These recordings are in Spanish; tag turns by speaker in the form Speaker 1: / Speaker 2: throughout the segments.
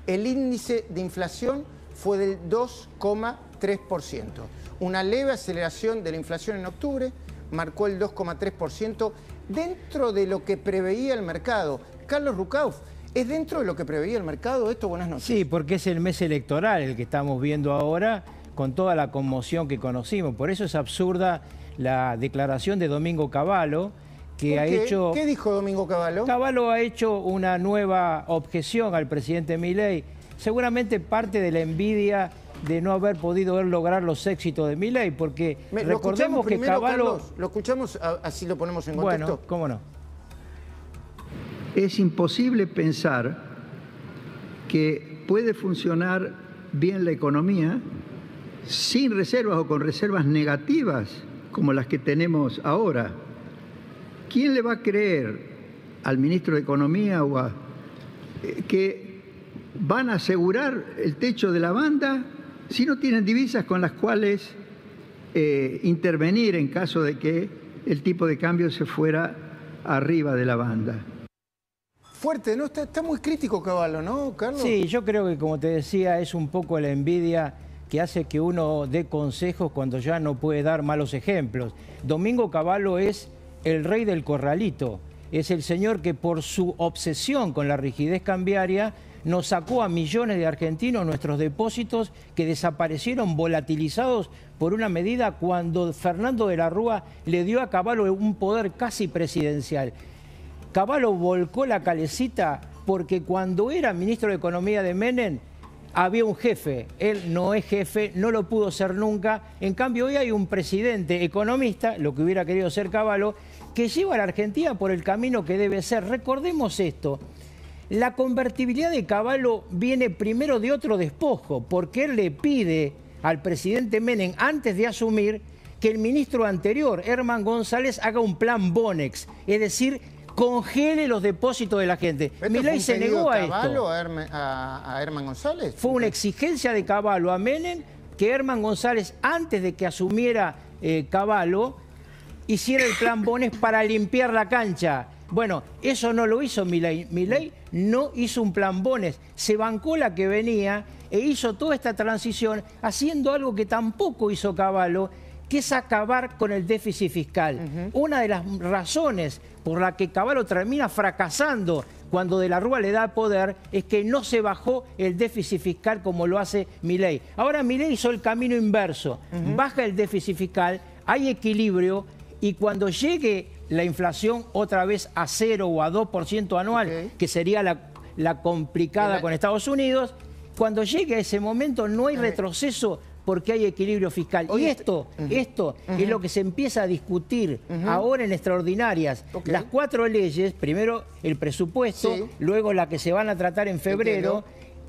Speaker 1: El índice de inflación fue del 2,3%. Una leve aceleración de la inflación en octubre marcó el 2,3% dentro de lo que preveía el mercado. Carlos Rucauf, ¿es dentro de lo que preveía el mercado esto? Buenas noches.
Speaker 2: Sí, porque es el mes electoral el que estamos viendo ahora con toda la conmoción que conocimos. Por eso es absurda la declaración de Domingo Cavallo, que ha hecho...
Speaker 1: ¿Qué dijo Domingo Cavallo?
Speaker 2: Cavallo ha hecho una nueva objeción al presidente Milei, seguramente parte de la envidia de no haber podido lograr los éxitos de Milei, porque recordemos que Cavallo...
Speaker 1: Carlos, lo escuchamos, así lo ponemos en contexto.
Speaker 2: Bueno, cómo no.
Speaker 3: Es imposible pensar que puede funcionar bien la economía sin reservas o con reservas negativas como las que tenemos ahora. ¿Quién le va a creer al ministro de Economía o que van a asegurar el techo de la banda si no tienen divisas con las cuales intervenir en caso de que el tipo de cambio se fuera arriba de la banda?
Speaker 1: Fuerte, ¿no? Está muy crítico Cavallo, ¿no, Carlos?
Speaker 2: Sí, yo creo que, como te decía, es un poco la envidia que hace que uno dé consejos cuando ya no puede dar malos ejemplos. Domingo Cavallo es el rey del corralito. Es el señor que por su obsesión con la rigidez cambiaria nos sacó a millones de argentinos nuestros depósitos que desaparecieron volatilizados por una medida cuando Fernando de la Rúa le dio a Cavallo un poder casi presidencial. Cavallo volcó la calecita porque cuando era ministro de Economía de Menem había un jefe. Él no es jefe, no lo pudo ser nunca. En cambio, hoy hay un presidente economista, lo que hubiera querido ser Cavallo, que lleva a la Argentina por el camino que debe ser. Recordemos esto. La convertibilidad de Cavallo viene primero de otro despojo, porque él le pide al presidente Menem, antes de asumir, que el ministro anterior, Herman González, haga un plan Bonex, es decir, congele los depósitos de la gente. Milei se negó a esto.
Speaker 1: ¿Cavallo a Herman González?
Speaker 2: Fue una exigencia de Cavallo a Menem que Herman González, antes de que asumiera Cavallo, hiciera el plan Bonex para limpiar la cancha. Bueno, eso no lo hizo Milei. Milei no hizo un plan Bonex, se bancó la que venía e hizo toda esta transición haciendo algo que tampoco hizo Cavallo, que es acabar con el déficit fiscal. Una de las razones por la que Cavallo termina fracasando cuando de la Rúa le da poder es que no se bajó el déficit fiscal como lo hace Milei. Ahora Milei hizo el camino inverso, baja el déficit fiscal, hay equilibrio y cuando llegue la inflación otra vez a 0 o a 2% anual, que sería la complicada con Estados Unidos, cuando llegue a ese momento no hay retroceso porque hay equilibrio fiscal. Y esto es lo que se empieza a discutir ahora en extraordinarias. Las 4 leyes, primero el presupuesto, luego la que se van a tratar en febrero,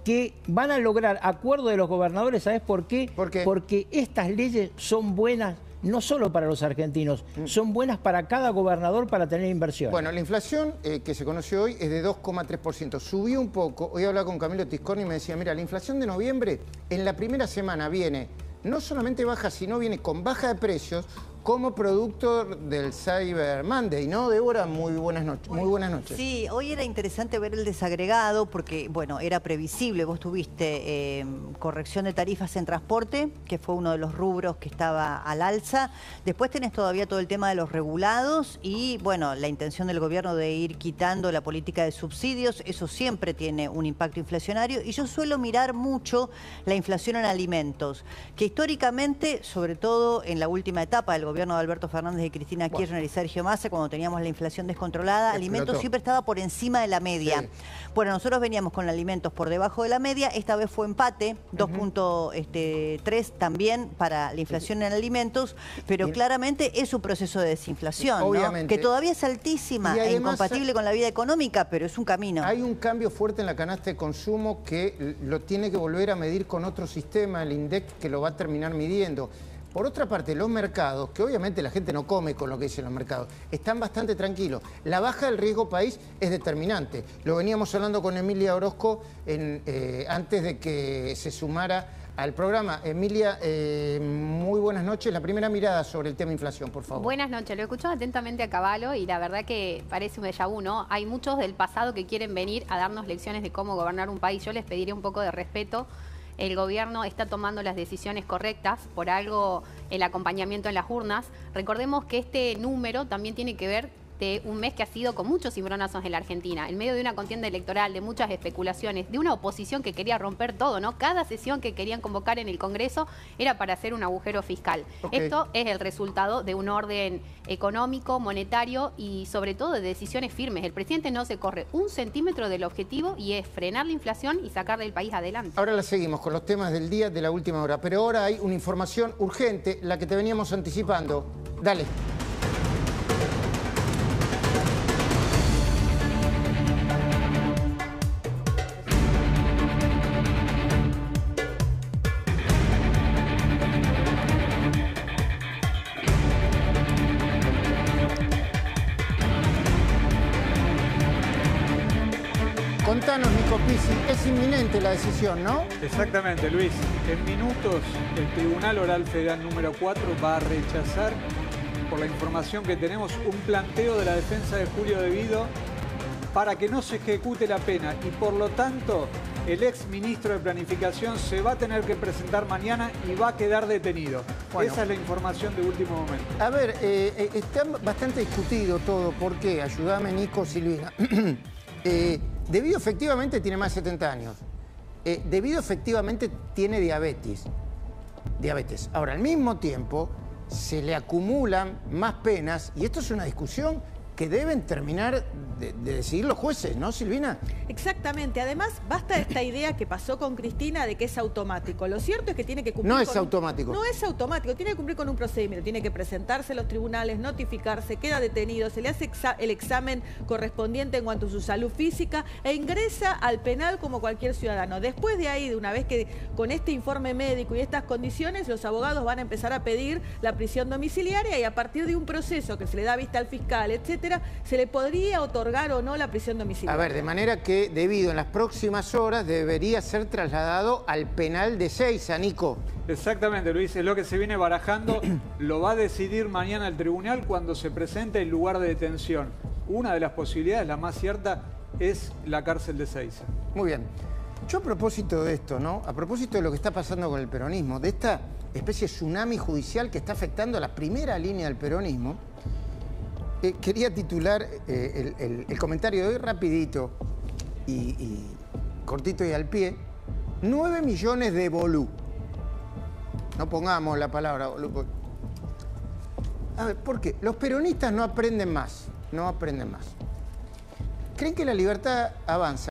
Speaker 2: que van a lograr acuerdo de los gobernadores. ¿Sabes por qué? Porque estas leyes son buenas no solo para los argentinos, son buenas para cada gobernador para tener inversión.
Speaker 1: Bueno, la inflación que se conoció hoy es de 2,3%. Subió un poco. Hoy hablaba con Camilo Tiscorni y me decía, mira, la inflación de noviembre en la primera semana viene no solamente baja, sino viene con baja de precios como producto del Cyber Monday, ¿no? Débora, muy buenas noches. Muy buenas noches.
Speaker 4: Sí, hoy era interesante ver el desagregado porque, bueno, era previsible. Vos tuviste corrección de tarifas en transporte, que fue uno de los rubros que estaba al alza. Después tenés todavía todo el tema de los regulados y, bueno, la intención del gobierno de ir quitando la política de subsidios. Eso siempre tiene un impacto inflacionario. Y yo suelo mirar mucho la inflación en alimentos, que históricamente, sobre todo en la última etapa del gobierno de Alberto Fernández y Cristina Kirchner y Sergio Massa, cuando teníamos la inflación descontrolada, alimentos siempre estaba por encima de la media. Sí. Bueno, nosotros veníamos con alimentos por debajo de la media, esta vez fue empate, 2.3 también para la inflación en alimentos, pero claramente es un proceso de desinflación, ¿no? Que todavía es altísima e incompatible con la vida económica, pero es un camino.
Speaker 1: Hay un cambio fuerte en la canasta de consumo que lo tiene que volver a medir con otro sistema, el INDEC, que lo va a terminar midiendo. Por otra parte, los mercados, que obviamente la gente no come con lo que dicen los mercados, están bastante tranquilos. La baja del riesgo país es determinante. Lo veníamos hablando con Emilia Orozco antes de que se sumara al programa. Emilia, muy buenas noches. La primera mirada sobre el tema inflación, por favor.
Speaker 5: Buenas noches. Lo escucho atentamente a Cavallo y la verdad que parece un déjà vu, ¿no? Hay muchos del pasado que quieren venir a darnos lecciones de cómo gobernar un país. Yo les pediría un poco de respeto. El gobierno está tomando las decisiones correctas, por algo el acompañamiento en las urnas. Recordemos que este número también tiene que ver de un mes que ha sido con muchos cimbronazos en la Argentina, en medio de una contienda electoral, de muchas especulaciones, de una oposición que quería romper todo, ¿no? Cada sesión que querían convocar en el Congreso era para hacer un agujero fiscal.
Speaker 1: Okay.
Speaker 5: Esto es el resultado de un orden económico, monetario y sobre todo de decisiones firmes. El presidente no se corre un centímetro del objetivo y es frenar la inflación y sacar del país adelante.
Speaker 1: Ahora la seguimos con los temas del día de la última hora, pero ahora hay una información urgente, la que te veníamos anticipando. Dale. Contanos, Nico Pizzi, es inminente la decisión, ¿no?
Speaker 6: Exactamente, Luis. En minutos, el Tribunal Oral Federal número 4 va a rechazar, por la información que tenemos, un planteo de la defensa de Julio De Vido para que no se ejecute la pena y, por lo tanto, el ex ministro de Planificación se va a tener que presentar mañana y va a quedar detenido.
Speaker 1: Bueno.
Speaker 6: Esa es la información de último momento.
Speaker 1: A ver, está bastante discutido todo. ¿Por qué? Ayúdame, Nico, Silvina. De Vido efectivamente tiene más de 70 años. De Vido efectivamente tiene diabetes. Ahora, al mismo tiempo, se le acumulan más penas y esto es una discusión que deben terminar de decidir los jueces, ¿no, Silvina?
Speaker 7: Exactamente. Además, basta esta idea que pasó con Cristina de que es automático. Lo cierto es que tiene que cumplir
Speaker 1: No es automático.
Speaker 7: No es automático, tiene que cumplir con un procedimiento. Tiene que presentarse a los tribunales, notificarse, queda detenido, se le hace el examen correspondiente en cuanto a su salud física e ingresa al penal como cualquier ciudadano. Después de ahí, de una vez que con este informe médico y estas condiciones, los abogados van a empezar a pedir la prisión domiciliaria y a partir de un proceso que se le da vista al fiscal, etcétera, se le podría otorgar o no la prisión domiciliaria.
Speaker 1: A ver, de manera que De Vido en las próximas horas debería ser trasladado al penal de Seiza, Nico.
Speaker 6: Exactamente, Luis, es lo que se viene barajando. Lo va a decidir mañana el tribunal cuando se presente el lugar de detención. Una de las posibilidades, la más cierta, es la cárcel de Seiza.
Speaker 1: Muy bien. Yo a propósito de esto, ¿no? A propósito de lo que está pasando con el peronismo, de esta especie de tsunami judicial que está afectando a la primera línea del peronismo, quería titular el comentario de hoy rapidito y cortito y al pie. 9 millones de bolú. No pongamos la palabra bolú. A ver, ¿por qué? Los peronistas no aprenden más. No aprenden más. Creen que la libertad avanza.